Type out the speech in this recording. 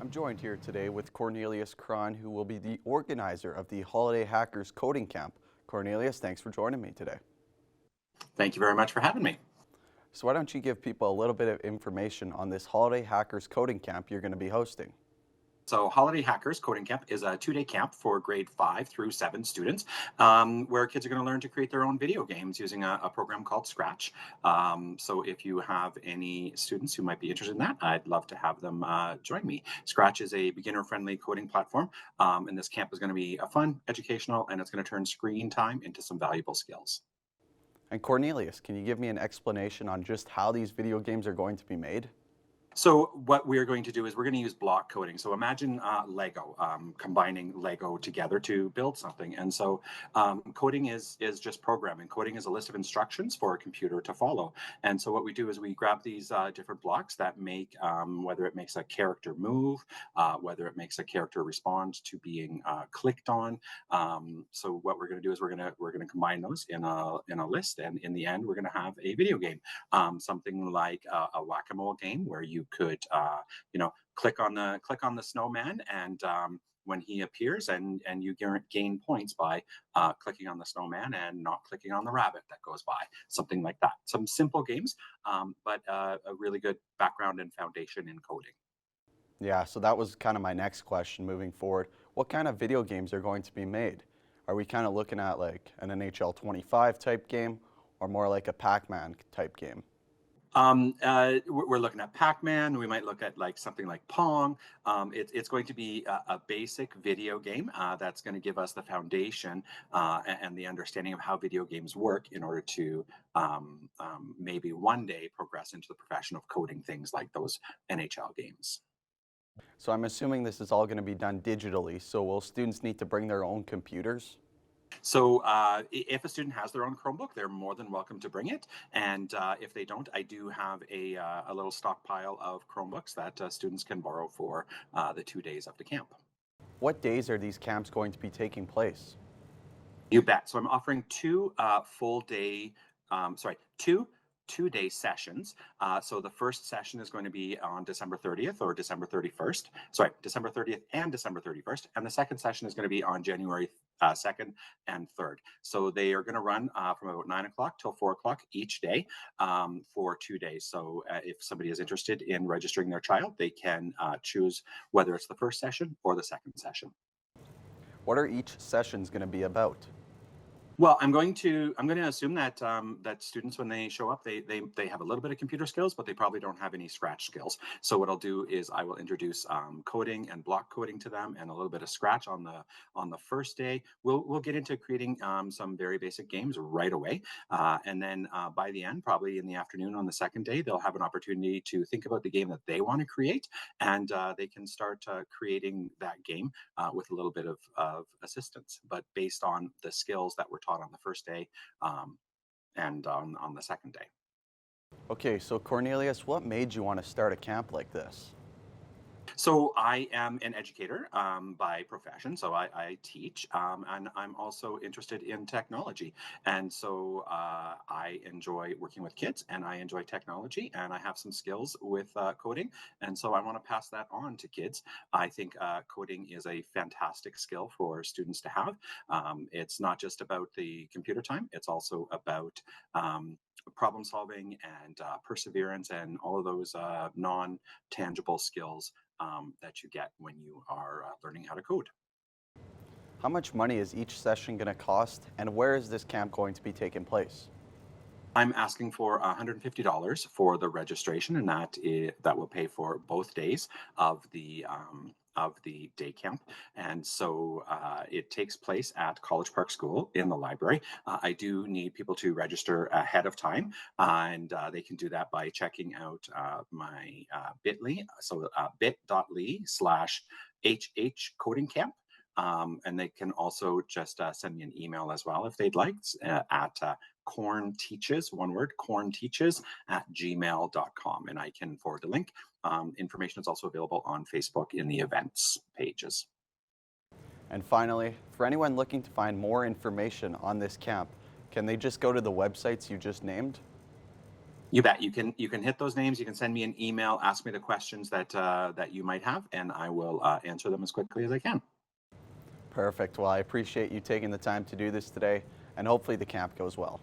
I'm joined here today with Cornelius Cron, who will be the organizer of the Holiday Hackers Coding Camp. Cornelius, thanks for joining me today. Thank you very much for having me. So why don't you give people a little bit of information on this Holiday Hackers Coding Camp you're going to be hosting? So Holiday Hackers Coding Camp is a 2-day camp for grade 5 through 7 students where kids are going to learn to create their own video games using a program called Scratch. So if you have any students who might be interested in that, I'd love to have them join me. Scratch is a beginner-friendly coding platform, and this camp is going to be fun, educational, and it's going to turn screen time into some valuable skills. And Cornelius, can you give me an explanation on just how these video games are going to be made? So what we're going to do is we're going to use block coding. So imagine Lego, combining Lego together to build something. And so coding is just programming. Coding is a list of instructions for a computer to follow. And so what we do is we grab these different blocks that make, whether it makes a character move, whether it makes a character respond to being clicked on. So what we're going to do is we're going to combine those in a list, and in the end we're going to have a video game, something like a whack-a-mole game where you could click on the snowman, and when he appears, and you gain points by clicking on the snowman and not clicking on the rabbit that goes by, something like that. Some simple games, but a really good background and foundation in coding. Yeah, so that was kind of my next question moving forward. What kind of video games are going to be made? Are we kind of looking at like an NHL 25 type game or more like a Pac-Man type game? We're looking at Pac-Man. We might look at like something like Pong. It's going to be a basic video game that's going to give us the foundation and the understanding of how video games work in order to maybe one day progress into the profession of coding things like those NHL games. So I'm assuming this is all going to be done digitally. So will students need to bring their own computers? So if a student has their own Chromebook, they're more than welcome to bring it. And if they don't, I do have a little stockpile of Chromebooks that students can borrow for the 2 days of the camp. What days are these camps going to be taking place? You bet. So I'm offering two full day, two 2-day sessions. So the first session is going to be on December 30th or December 31st. Sorry, December 30th and December 31st. And the second session is going to be on January 2nd and 3rd. So they are going to run from about 9 o'clock till 4 o'clock each day for 2 days. So if somebody is interested in registering their child, they can choose whether it's the first session or the second session. What are each sessions going to be about? Well, I'm going to assume that that students, when they show up, they have a little bit of computer skills, but they probably don't have any Scratch skills. So what I'll do is I will introduce coding and block coding to them, and a little bit of Scratch on the first day. We'll get into creating some very basic games right away, and then by the end, probably in the afternoon on the second day, they'll have an opportunity to think about the game that they want to create, and they can start creating that game with a little bit of assistance, but based on the skills that were taught on the first day and on the second day. Okay, so Cornelius, what made you want to start a camp like this? So I am an educator by profession, so I teach, and I'm also interested in technology. And so I enjoy working with kids, and I enjoy technology, and I have some skills with coding, and so I want to pass that on to kids. I think coding is a fantastic skill for students to have. It's not just about the computer time, it's also about problem solving and perseverance and all of those non-tangible skills that you get when you are learning how to code. How much money is each session going to cost, and where is this camp going to be taking place? I'm asking for $150 for the registration, and that will pay for both days of the day camp. And so it takes place at College Park School in the library. I do need people to register ahead of time, and they can do that by checking out my bit.ly, so bit.ly/HH Coding Camp. And they can also just send me an email as well if they'd like at cornteaches, one word, cornteaches@gmail.com, and I can forward the link. Information is also available on Facebook in the events pages. And finally, for anyone looking to find more information on this camp, can they just go to the websites you just named? You bet. You can hit those names. You can send me an email, ask me the questions that that you might have, and I will answer them as quickly as I can. Perfect. Well, I appreciate you taking the time to do this today, and hopefully the camp goes well.